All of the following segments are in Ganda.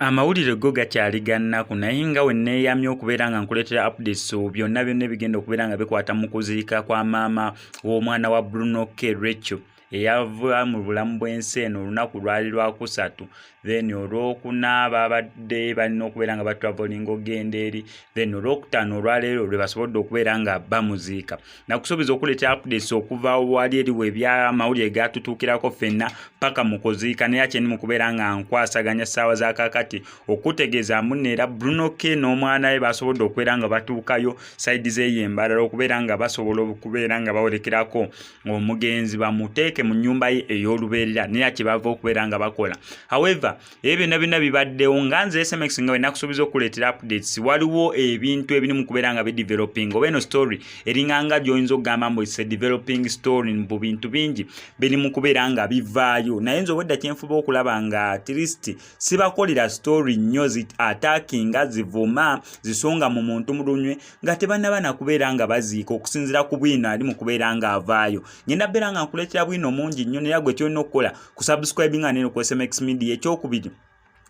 Amawulire go gakyali gannaku naye nga we neeyamye okubeera nga nkuleetera updates byonna byonna bigenda okubeera nga bikwata mu kuziika kwa maama w'omwana wa Bruno Rachel eyava mu bulamu bw'ensi eno olunaku lwali lwakusatu then olwokuna babadde balina okubeera nga batraveling ogenda eri then olwokutaano olwaleero lwe basobodde okubeera nga bamuziika. Nakusuubiza okuleetera updates okuva wali eriwe ebyamawulire gatutuukirako ffenna paka mu kuziika naye akyeni mu kubeera nga nkwasaganya ssaawa za kaakati okutegeeza munneera Bruno n'omwana we basobodde okubeera nga batuukayo side zeeyo embalala okubeera nga basobola okubeera nga bawolekerako omugenzi bamuteeke mu nnyumba ye ey'olubeerera naye kyebava okubeera nga bakola. However ebyo byonna bibaddewo nga nze SMX nga we nakusuubiza okuleetera updates waliwo ebintu ebiri mu kubeera nga bideveloping oba eno story eringanga gy'oyinza okugamba mbu it's a developing story mu bintu bingi biri mu kubeera nga bivaayo naye nze obwedda kyenfuba okulaba nga at least sibakolera story nnyo attackinga zivuma zisonga mu muntu mulunywe nga tebannaba nakubeera nga baziika okusinziira ku bwino ali mu kubeera nga avaayo. Ngenda beera nga nkuleetera bwino mungi nnyo naye gwe kyolina okukola kusubscribinga neno ku SMX Media ekyokubiri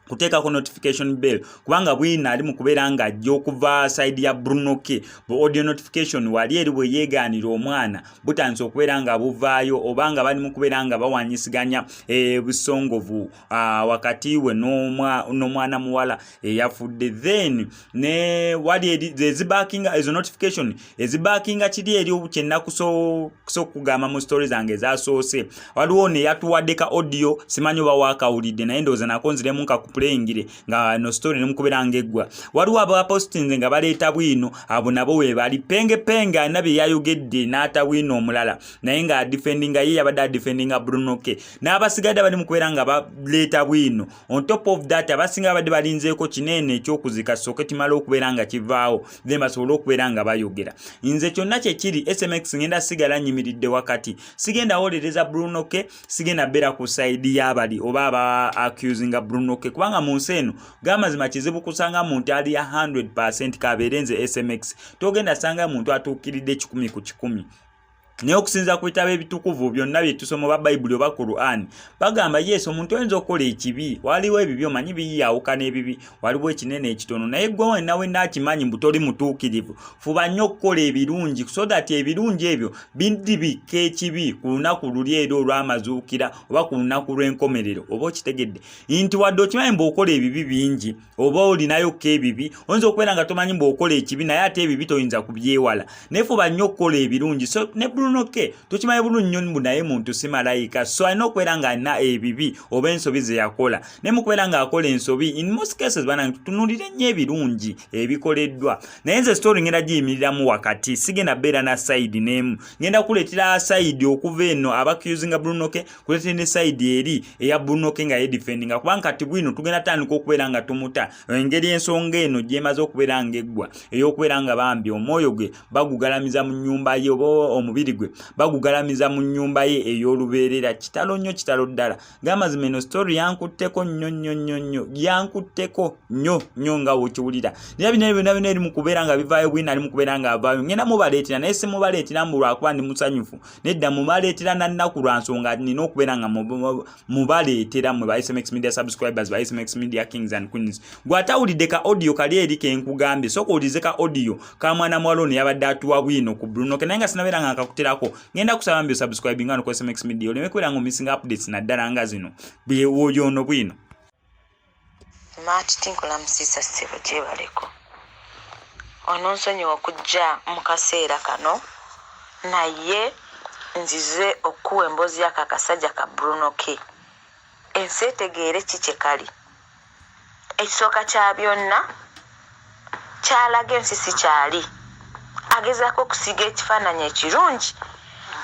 kuteekako notification bell kubanga bwina ali mu kubeera nga ajja okuva side ya Bruno bu audio notification wali eri bwe yeegaanira omwana butandise okubeera nga buvaayo oba nga bali mu kubeera nga bawanyisiganya busongovu wakati we n'omwana muwala eyafudde then ne wali eri ezibackinga ezo notification ezibackinga kiri eri kyennaku okugamba mu stories zange ezasoose waliwo ne yatuwaddeka audio simanyi oba waakawulidde naye ndowooza nako nziremu playingire nga no story ne mukubera ngeggwa waliwo aba posting nga baleeta bwino abo nabo we bali penge nabe yayogedde n'ata bwino omulala naye nga defendinga ye yabadde defendinga Bruno n'abasigadde bali mukubera nga baleeta bwino on top of that abasinga badde balinzeeko kinene ekyokuzika soke kimala okubeera nga kivaawo then basobola okubeera nga bayogera. Nze kyonna kyekiri SMX ngenda sigala nyimiridde wakati sigenda wolereza Bruno sigenda beera ku side y'abali oba aba accusinga Bruno kubanga mu nsi eno gamazima kizibu kusanga muntu ali ya 100% kabeerenze SMX togenda sanga muntu atuukiridde 100 ku 100 naye okusinza ku bitabo ebitukuvu byonna bye tusoma ba Bayibuli oba Quran bagamba yesu omuntu oyinza okukola ekibi waliwo ebibi omanyi biyawuka n'ebibi waliwo ekinene ekitono naye gwe nawe nakimanyi mbu toli mutuukirivu fuba nnyo okukola ebirungi so that ebirungi ebyo bindibika ekibi ku lunaku luli eri olw'amazuukira oba ku lunaku lw'enkomerero oba okitegedde nti wadde okimanyi mbu okola ebibi bingi oba olinayokko ebibi oyinza okubeera nga tomanyi mbu okola ekibi naye ate ebibi toyinza kubyewala naye fuba nnyo okukola ebirungi so ne Bruno tukimanyi bulungi nnyo mbu naye muntu si malayika so alina okubeera nga alina ebibi oba ensobi ze yakola naye mu kubeera nga akola ensobi in most cases banange tutunulire nnyo ebirungi ebikoleddwa naye nze story ngenda giyimiriramu wakati sigenda beera na side n'emu ngenda kuleetera side okuva eno abakusinga Bruno kuleetera ne side eri eya Bruno nga yedefendinga kubanga kati bwino tugenda tandika okubeera nga tumuta engeri ensonga eno gyemaze okubeera nga eggwa ey'okubeera nga bambi omwoyo gwe bagugalamiza mu nnyumba ye oba omubiri gwe bagugalamiza mu nnyumba ye ey'olubeerera kitalo ddala gamazima eno story yankutteko nnyo yankutteko nnyo nga wokiwulira naye bino eri mu kubeera nga bivaayo bwina ali mu kubeera nga avaayo ngenda mubaleetera naye si mubaleetera mbu lwakuba ndi musanyufu nedda mubaleetera nannaku lwa nsonga nina okubeera nga mubaleetera mwe ba SMX Media subscribers ba SMX Media Kings and Queens gw'atawulidde ka audio kali eri kenkugambye soka owulize ka audio ka mwana muwala ono yabadde atuwa bwino ku Bruno naye nga sinabeera nga nkakuterako ngenda kusaba mbyo subscribing ano ku SMX Media oleme kubeera nga missing updates naddala nga zino bwoyono bwino Mati tinkola musisa ssebo gyebaleko ono nsonyiwa okujja mu kaseera kano naye nzize okuwa emboozi y'ako akasajja ka Bruno ensi etegeere ki kye kali ekisooka kya byonna kyalaga ensi si kyali agezaako okusiga ekifaananyi ekirungi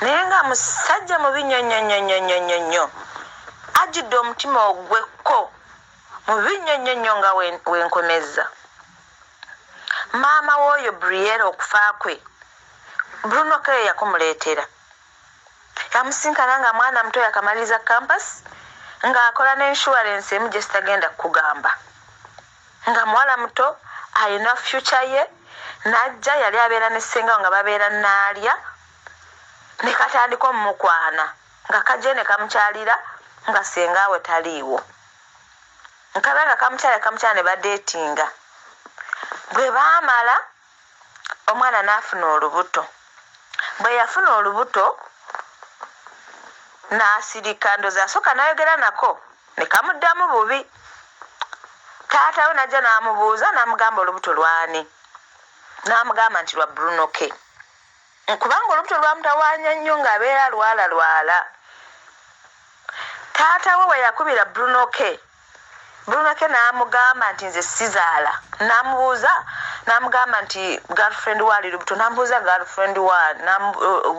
naye nga musajja mubi nnyo ajjudde omutima ogwekko mubi nnyo nga wenkomeza maama w'oyo Briere okufa kwe Bruno yakumuleetera yamusinkana nga mwana muto yakamaliza campus ng'akola n'insurance emu gye sitagenda kugamba nga muwala muto alina future ye najja yali abeera ne ssenga nga babeera naalya ne katandika omukwana nga kajje ne kamukyalira nga ssenga we taliiwo nkabanga kamukyala ne badeetinga. Bwe baamala omwana n'afuna olubuto. Bwe yafuna olubuto n'asirika, ndoza asooka n'ayogera nako ne kamuddamu bubi. Taata we najja n'amubuuza n'amugamba olubuto lwani. N'amugamba nti lwa Bruno K. Kubanga olubuto lwamutawaanya nnyo ng'abeera lwala. Taata we yakubira Bruno K n'amugamba nti nze sizaala. N'amubuuza n'amugamba nti girlfriend wa ali lubuto. N'amubuuza girlfriend wa.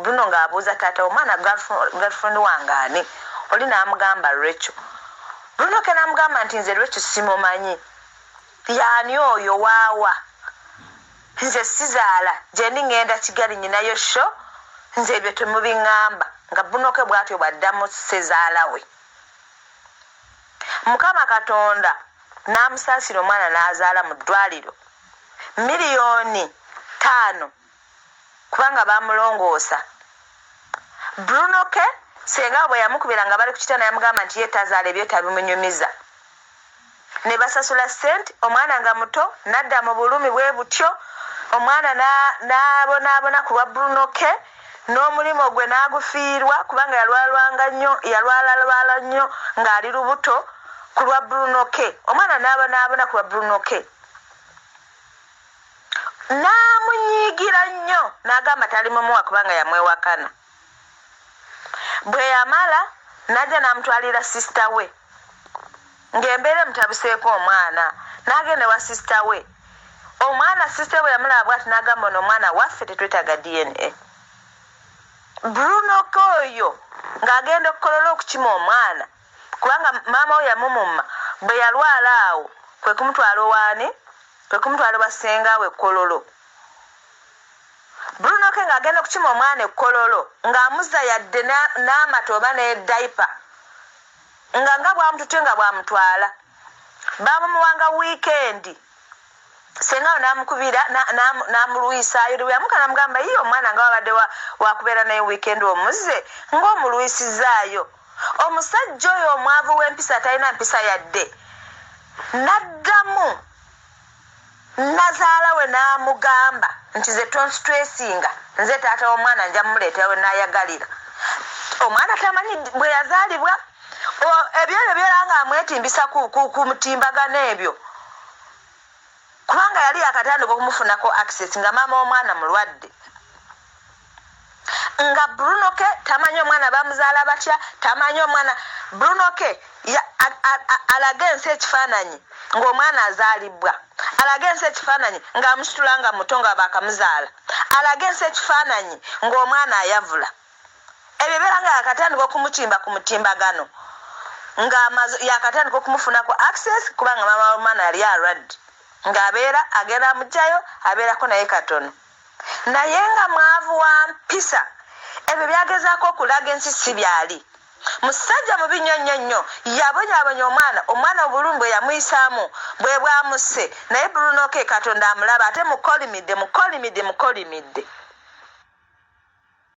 Bruno ng'abuuza taata omwana girlfriend wange ani? Oli n'amugamba Rachel. Bruno K n'amugamba nti nze Rachel simumanyi. Yaani oyo waawa? Nze sizaala. Gye ndi ngenda Kigali nyinayo sho. Nze ebyo temubiŋŋamba. Nga Bruno K bw'atyo bw'addamu sezaala we. Mukama Katonda n'amusaasira omwana n'azaala mu ddwaliro $5,000,000 kubanga bamulongoosa. Bruno K senga bwe yamukubira nga bali ku kitanda yamugamba nti ye tazaala ebyo tabimunyumiza. Ne basasula ssente, omwana nga muto n'adda mu bulumi bwe butyo. Omwana n'abonaabona ku lwa Bruno K n'omulimu gwe n'agufiirwa kubanga yalwala nnyo ng'ali lubuto ku lwa Bruno K. Omwana n'abonaabona ku lwa Bruno K. N'amunyiigira nnyo n'agamba talimumuwa kubanga yamwewakana. Bwe yamala n'ajja n'amutwalira sisita we ng'embeera emutabuseeko omwana. N'agenda wa sisita we. Omwana sisita we yamulaba bw'ati n'agamba ono omwana waffe tetwetaaga DNA. Bruno K oyo ng'agenda okukolola okukima omwana kubanga maama we yamumumma. Bwe yalwala awo kwe kumutwala owaani? Kwe kumutwala basenga we Kololo. Bruno K ng'agenda okukima omwana ekkololo ng'amuzza yadde n'amata oba n'eddayipa nga bwamutute nga bwamutwala. Bamumuwanga wiikendi. Senga n'amukubira n'amulwisaayo. Bwe yamuka n'amugamba yiye omwana nga wabadde wakubeera naye wiikendi omuzze ng'omulwisizaayo. Omusajja oyo omwavu w'empisa talina mpisa yadde. N'addamu nazaala we n'amugamba nti ze tonsitresinga nze taata w'omwana nja mumuleetera we n'ayagalira. Omwana tamanyi bwe yazaalibwa. Ebyo byera nga amwetimbisa ku mutimbagano ebyo kubanga yali yakatandika okumufunako access nga maama omwana mulwadde. Nga Bruno K tamanyi omwana bamuzaala batya, tamanyi omwana. Bruno K alaga ensi ekifaananyi ng'omwana azaalibwa, alaga ensi ekifaananyi ng'amusitula nga muto nga bakamuzaala, alaga ensi ekifaananyi ng'omwana ayavula. Ebyo beera nga yakatandika okumutimba ku mutimbagano nga yakatandika okumufunako access kubanga maama w'omwana yali alwadde ng'abeera agenda amugjayo abeerako naye katono. Naye nga mwavu wa mpisa. Ebyo byagezaako okulaga ensi si byali. Musajja mubi nnyo yabonyaabonya omwana obulumi bwe yamuyisaamu bwe bwamusse. Naye Bruno K Katonda amulaba ate mukolimidde.